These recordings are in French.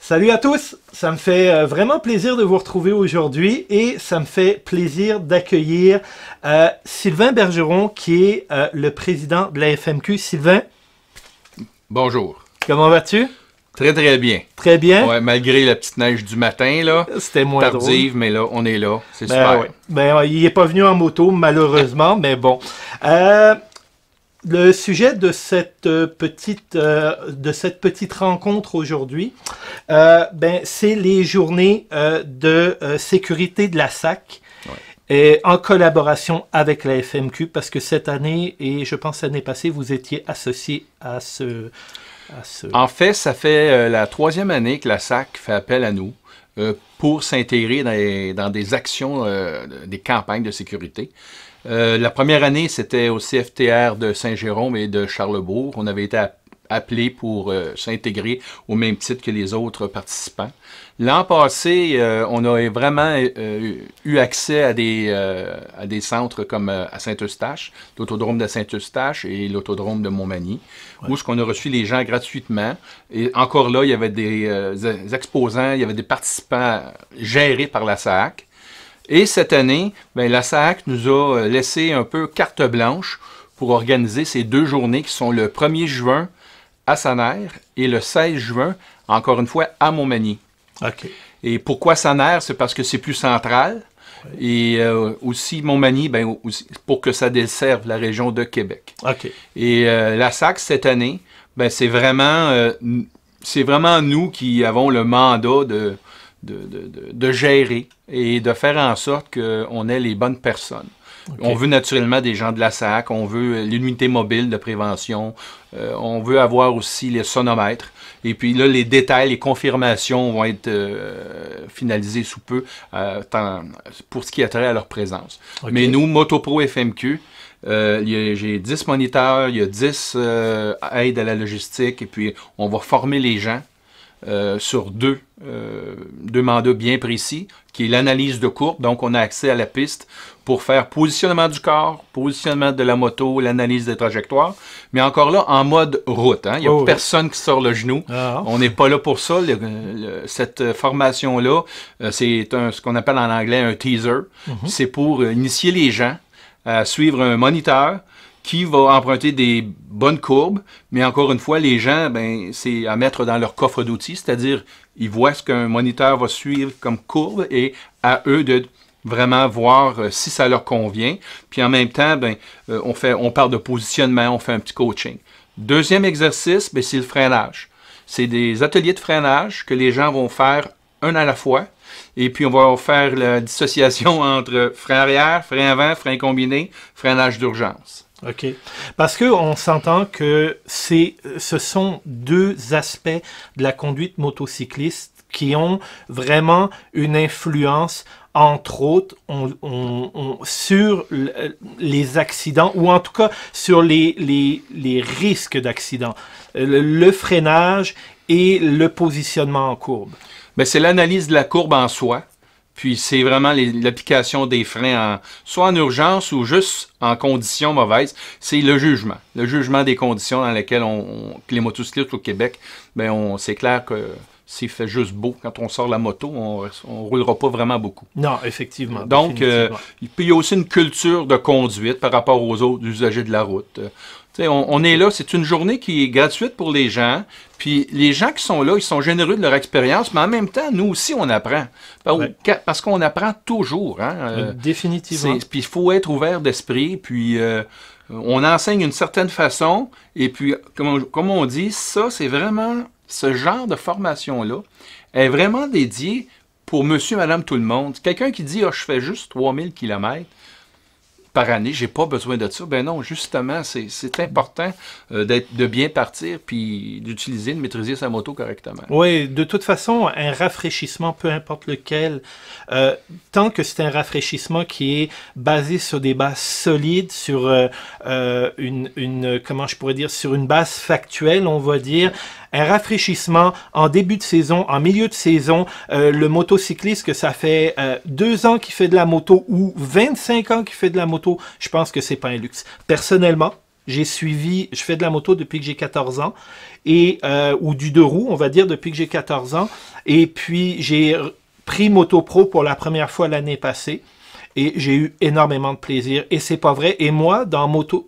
Salut à tous, ça me fait vraiment plaisir de vous retrouver aujourd'hui et ça me fait plaisir d'accueillir Sylvain Bergeron qui est le président de la FMQ. Sylvain, bonjour. Comment vas-tu? Très très bien. Très bien. Ouais, malgré la petite neige du matin, là. C'était moins tardive, drôle. mais là, on est là. C'est super. Ouais. Il n'est pas venu en moto, malheureusement, mais bon. Le sujet de cette petite rencontre aujourd'hui, c'est les journées de sécurité de la SAC. Ouais. Et en collaboration avec la FMQ, parce que cette année, et je pense l'année passée, vous étiez associé à ce... En fait, ça fait la troisième année que la SAC fait appel à nous pour s'intégrer dans des actions, des campagnes de sécurité. La première année, c'était au CFTR de Saint-Jérôme et de Charlesbourg. On avait été appelés pour s'intégrer au même titre que les autres participants. L'an passé, on a vraiment eu accès à des centres comme à Saint-Eustache, l'autodrome de Saint-Eustache et l'autodrome de Montmagny, où on a reçu les gens gratuitement. Et encore là, il y avait des exposants, il y avait des participants gérés par la SAAC. Et cette année, la SAAC nous a laissé un peu carte blanche pour organiser ces deux journées qui sont le 1er juin à Saner et le 16 juin, encore une fois, à Montmagny. Okay. Et pourquoi Saner? C'est parce que c'est plus central. Ouais. Et aussi Montmagny, aussi, pour que ça desserve la région de Québec. Okay. Et la SAC, cette année, c'est vraiment nous qui avons le mandat de gérer et de faire en sorte qu'on ait les bonnes personnes. Okay. On veut naturellement des gens de la SAC, on veut l'unité mobile de prévention, on veut avoir aussi les sonomètres. Et puis là, les détails, les confirmations vont être finalisés sous peu pour ce qui a trait à leur présence. Okay. Mais nous, Motopro FMQ, j'ai 10 moniteurs, il y a 10 aides à la logistique, et puis on va former les gens sur deux mandats bien précis, qui est l'analyse de courbe. Donc, on a accès à la piste pour faire positionnement du corps, positionnement de la moto, l'analyse des trajectoires. Mais encore là, en mode route. Hein? Il n'y a personne qui sort le genou. Ah. On n'est pas là pour ça. Cette formation-là, c'est ce qu'on appelle en anglais un teaser. Mm-hmm. C'est pour initier les gens à suivre un moniteur qui va emprunter des bonnes courbes, mais encore une fois, les gens, c'est à mettre dans leur coffre d'outils, c'est-à-dire, ils voient ce qu'un moniteur va suivre comme courbe et à eux de vraiment voir si ça leur convient. Puis en même temps, on parle de positionnement, on fait un petit coaching. Deuxième exercice, c'est le freinage. C'est des ateliers de freinage que les gens vont faire un à la fois. Et puis, on va faire la dissociation entre frein arrière, frein avant, frein combiné, freinage d'urgence. OK. Parce qu'on s'entend que ce sont deux aspects de la conduite motocycliste qui ont vraiment une influence, entre autres, sur les accidents, ou en tout cas sur les risques d'accidents. Le freinage et le positionnement en courbe. C'est l'analyse de la courbe en soi. Puis c'est vraiment l'application des freins, soit en urgence ou juste en conditions mauvaises. C'est le jugement. Le jugement des conditions dans lesquelles que les motocyclistes au Québec, c'est clair que s'il fait juste beau, quand on sort la moto, on ne roulera pas vraiment beaucoup. Non, effectivement. Donc, il y a aussi une culture de conduite par rapport aux autres usagers de la route. On est là, c'est une journée qui est gratuite pour les gens. Puis les gens qui sont là, ils sont généreux de leur expérience, mais en même temps, nous aussi, on apprend. Parce qu'on apprend toujours. Hein? Définitivement. Puis il faut être ouvert d'esprit, puis on enseigne d'une certaine façon. Et puis, comme on dit, ça, c'est vraiment, ce genre de formation-là est vraiment dédié pour monsieur, madame, tout le monde. Quelqu'un qui dit, je fais juste 3000 km par année, j'ai pas besoin de ça. Non, justement, c'est important de bien partir puis d'utiliser, de maîtriser sa moto correctement. Oui, de toute façon, un rafraîchissement, peu importe lequel, tant que c'est un rafraîchissement qui est basé sur des bases solides, sur comment je pourrais dire, sur une base factuelle, on va dire, un rafraîchissement en début de saison, en milieu de saison, le motocycliste que ça fait 2 ans qu'il fait de la moto ou 25 ans qu'il fait de la moto, je pense que c'est pas un luxe. Personnellement, je fais de la moto depuis que j'ai 14 ans, ou du deux roues, on va dire, depuis que j'ai 14 ans. Et puis, j'ai pris Moto Pro pour la première fois l'année passée. Et j'ai eu énormément de plaisir. Et c'est pas vrai. Et moi, dans Moto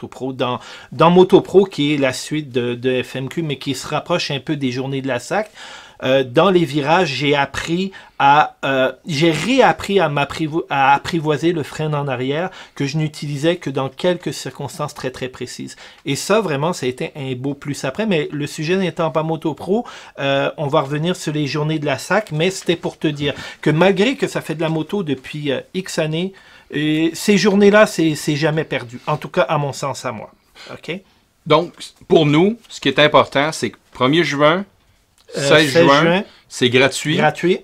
Pro, qui est la suite de FMQ, mais qui se rapproche un peu des journées de la SAC, dans les virages, j'ai réappris à apprivoiser le frein en arrière que je n'utilisais que dans quelques circonstances très très précises. Et ça, vraiment, ça a été un beau plus après. Mais le sujet n'étant pas Moto Pro, on va revenir sur les journées de la SAC, mais c'était pour te dire que malgré que ça fait de la moto depuis X années, ces journées-là, c'est jamais perdu. En tout cas, à mon sens, à moi. OK? Donc, pour nous, ce qui est important, c'est que 1er juin, 16 juin, c'est gratuit.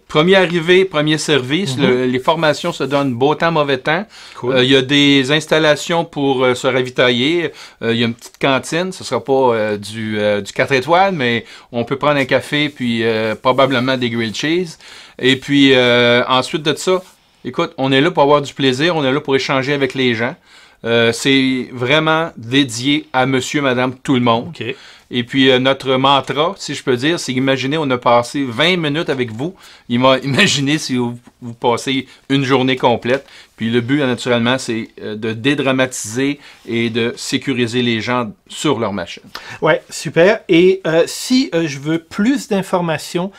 Premier arrivé, premier service. Les formations se donnent beau temps, mauvais temps. Cool. Il y a des installations pour se ravitailler. Il y a une petite cantine. Ce ne sera pas du 4 étoiles, mais on peut prendre un café puis probablement des grilled cheese. Et puis ensuite de ça, écoute, on est là pour avoir du plaisir. On est là pour échanger avec les gens. C'est vraiment dédié à monsieur, madame, tout le monde. Okay. Et puis, notre mantra, si je peux dire, c'est imaginez, on a passé 20 minutes avec vous. Imaginez si vous passez une journée complète. Puis le but, naturellement, c'est de dédramatiser et de sécuriser les gens sur leur machine. Ouais, super. Et si je veux plus d'informations,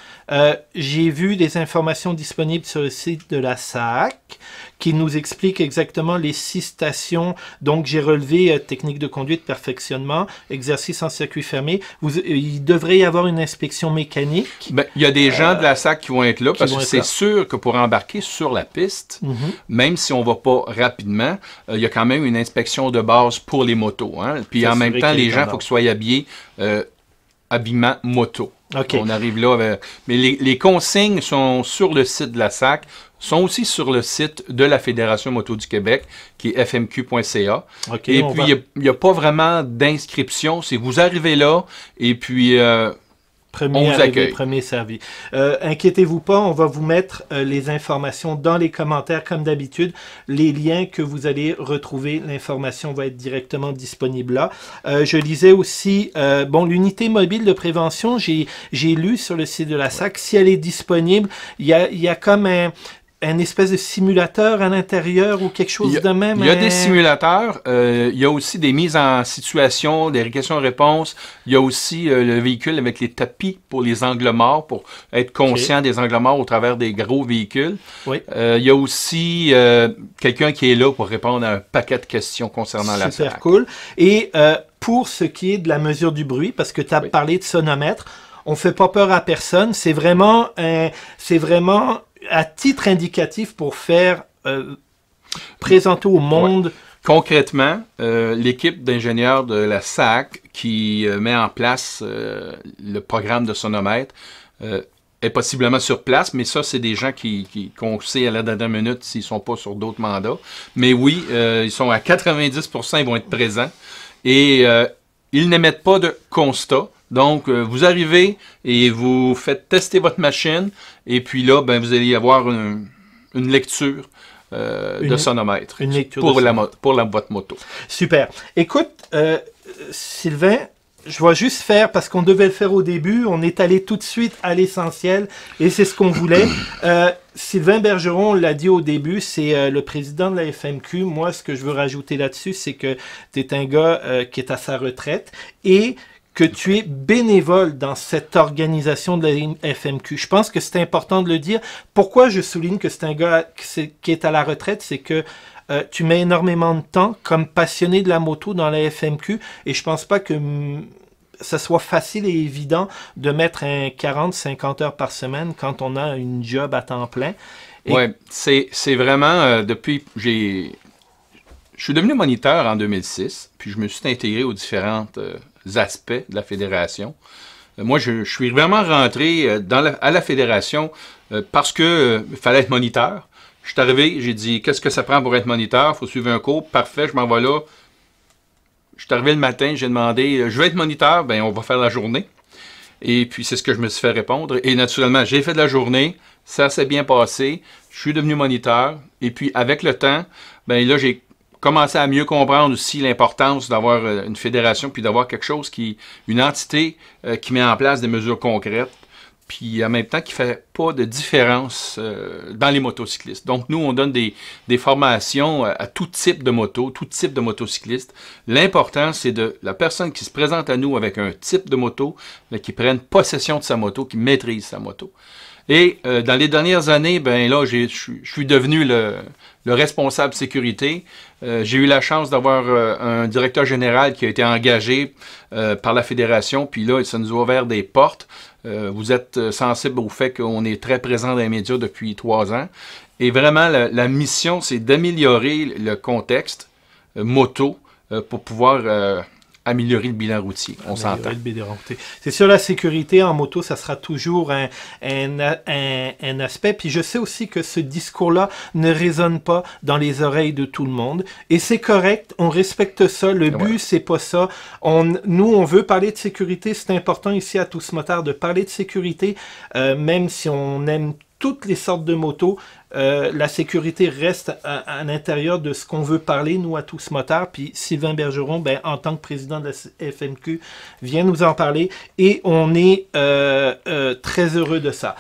j'ai vu des informations disponibles sur le site de la SAC qui nous explique exactement les 6 stations. Donc, j'ai relevé technique de conduite, perfectionnement, exercice en circuit fermé. Il devrait y avoir une inspection mécanique. Ben, il y a des gens de la SAC qui vont être là parce que c'est sûr que pour embarquer sur la piste, même si on ne va pas rapidement, il y a quand même une inspection de base pour les motos. Hein? Puis en même temps, les gens, il faut qu'ils soient habillés habillement moto. Okay. On arrive là. Mais les consignes sont sur le site de la SAC, sont aussi sur le site de la Fédération moto du Québec, qui est fmq.ca. Okay, et puis, il n'y a pas vraiment d'inscription. C'est vous arrivez là, et puis Premier arrivé, premier servi. Inquiétez-vous pas, on va vous mettre les informations dans les commentaires comme d'habitude. Les liens que vous allez retrouver, l'information va être directement disponible là. Je lisais aussi, l'unité mobile de prévention, j'ai lu sur le site de la SAC, si elle est disponible, il y a comme un espèce de simulateur à l'intérieur ou quelque chose de même? Il y a des simulateurs. Il y a aussi des mises en situation, des questions-réponses. Il y a aussi le véhicule avec les tapis pour les angles morts, pour être conscient des angles morts au travers des gros véhicules. Oui. Il y a aussi quelqu'un qui est là pour répondre à un paquet de questions concernant la SAC. Super cool. Et pour ce qui est de la mesure du bruit, parce que tu as parlé de sonomètre, on ne fait pas peur à personne. C'est vraiment à titre indicatif pour faire présenter au monde. Ouais. Concrètement, l'équipe d'ingénieurs de la SAC qui met en place le programme de sonomètre est possiblement sur place, mais ça, c'est des gens qu'on sait à la dernière minute s'ils ne sont pas sur d'autres mandats. Mais oui, ils sont à 90%, ils vont être présents. Et ils n'émettent pas de constat. Donc, vous arrivez et vous faites tester votre machine et puis là, vous allez avoir une lecture de sonomètre pour votre moto. Super. Écoute, Sylvain, je vais juste faire, parce qu'on devait le faire au début, on est allé tout de suite à l'essentiel et c'est ce qu'on voulait. Sylvain Bergeron, on l'a dit au début, c'est le président de la FMQ. Moi, ce que je veux rajouter là-dessus, c'est que tu es un gars qui est à sa retraite et que tu es bénévole dans cette organisation de la FMQ. Je pense que c'est important de le dire. Pourquoi je souligne que c'est un gars qui est à la retraite, c'est que tu mets énormément de temps comme passionné de la moto dans la FMQ et je pense pas que ça soit facile et évident de mettre un 40-50 heures par semaine quand on a une job à temps plein. Oui, c'est vraiment depuis... Je suis devenu moniteur en 2006, puis je me suis intégré aux différentes aspects de la fédération. Moi, je suis vraiment rentré à la fédération parce qu'il fallait être moniteur. Je suis arrivé, j'ai dit, qu'est-ce que ça prend pour être moniteur? Il faut suivre un cours. Parfait, je m'en vais là. Je suis arrivé le matin, j'ai demandé, je veux être moniteur, on va faire la journée. Et puis, c'est ce que je me suis fait répondre. Et naturellement, j'ai fait de la journée, ça s'est bien passé. Je suis devenu moniteur. Et puis, avec le temps, là, j'ai commencé à mieux comprendre aussi l'importance d'avoir une fédération, puis d'avoir quelque chose une entité qui met en place des mesures concrètes, puis en même temps qui fait pas de différence dans les motocyclistes. Donc nous, on donne des formations à tout type de moto, tout type de motocycliste. L'important, c'est la personne qui se présente à nous avec un type de moto, qui prenne possession de sa moto, qui maîtrise sa moto. Et dans les dernières années, ben là, je suis devenu le responsable sécurité. J'ai eu la chance d'avoir un directeur général qui a été engagé par la fédération, puis là, ça nous a ouvert des portes. Vous êtes sensible au fait qu'on est très présent dans les médias depuis 3 ans. Et vraiment, la mission, c'est d'améliorer le contexte moto pour pouvoir améliorer le bilan routier. On s'entend. C'est sûr, la sécurité en moto, ça sera toujours un aspect. Puis je sais aussi que ce discours-là ne résonne pas dans les oreilles de tout le monde. Et c'est correct, on respecte ça. Le but, c'est pas ça. Nous, on veut parler de sécurité. C'est important ici à Tous Motards de parler de sécurité, même si on aime toutes les sortes de motos. La sécurité reste à l'intérieur de ce qu'on veut parler, nous, à Tous Motards. Puis Sylvain Bergeron, ben, en tant que président de la FMQ, vient nous en parler. Et on est très heureux de ça.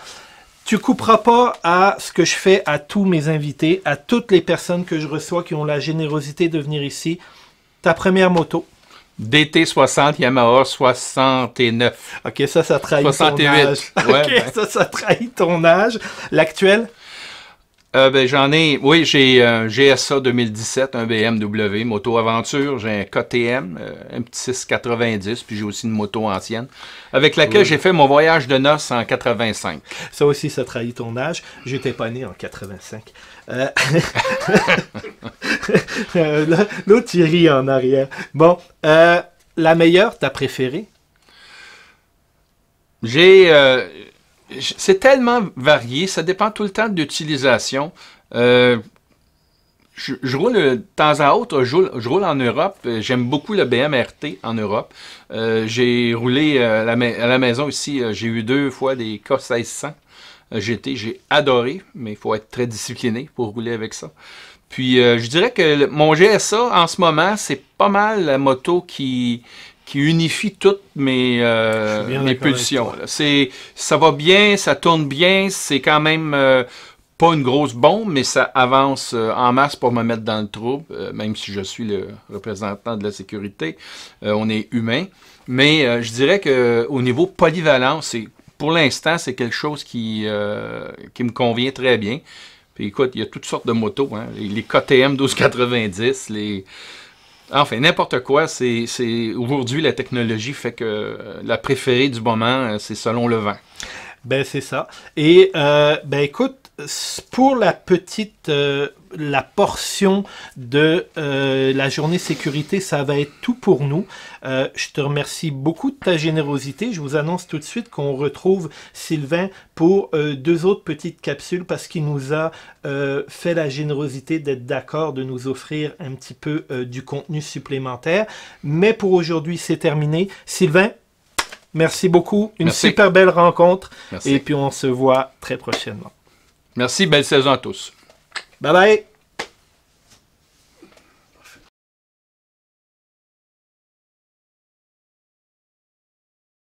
Tu couperas pas à ce que je fais à tous mes invités, à toutes les personnes que je reçois qui ont la générosité de venir ici. Ta première moto. DT60 Yamaha 69. OK, ça trahit 68. ton âge. Ouais, OK, ben. ça trahit ton âge. L'actuel? J'ai un GSA 2017, un BMW, moto aventure, j'ai un KTM, un petit 690, puis j'ai aussi une moto ancienne, avec laquelle j'ai fait mon voyage de noces en 85. Ça aussi, ça trahit ton âge. J'étais pas né en 85. L'autre, il rit en arrière. Bon, la meilleure, ta préférée? C'est tellement varié, ça dépend tout le temps de l'utilisation. Je roule de temps à autre, je roule en Europe. J'aime beaucoup le BM-RT en Europe. J'ai roulé à la maison ici, j'ai eu 2 fois des K1600 GT. J'ai adoré, mais il faut être très discipliné pour rouler avec ça. Puis je dirais que mon GSA, en ce moment, c'est pas mal la moto qui unifie toutes mes pulsions. Ça va bien, ça tourne bien, c'est quand même pas une grosse bombe, mais ça avance en masse pour me mettre dans le trouble, même si je suis le représentant de la sécurité. On est humain. Mais je dirais qu'au niveau polyvalence, pour l'instant, c'est quelque chose qui me convient très bien. Puis écoute, il y a toutes sortes de motos, hein, les KTM 1290, enfin, n'importe quoi, aujourd'hui, la technologie fait que la préférée du moment, c'est selon le vent. Ben, c'est ça. Et, ben, écoute, pour la portion de la journée sécurité, ça va être tout pour nous. Je te remercie beaucoup de ta générosité. Je vous annonce tout de suite qu'on retrouve Sylvain pour 2 autres petites capsules parce qu'il nous a fait la générosité d'être d'accord de nous offrir un petit peu du contenu supplémentaire. Mais pour aujourd'hui, c'est terminé. Sylvain, merci beaucoup. Une super belle rencontre. Merci. Et puis on se voit très prochainement. Merci. Belle saison à tous. Bye bye.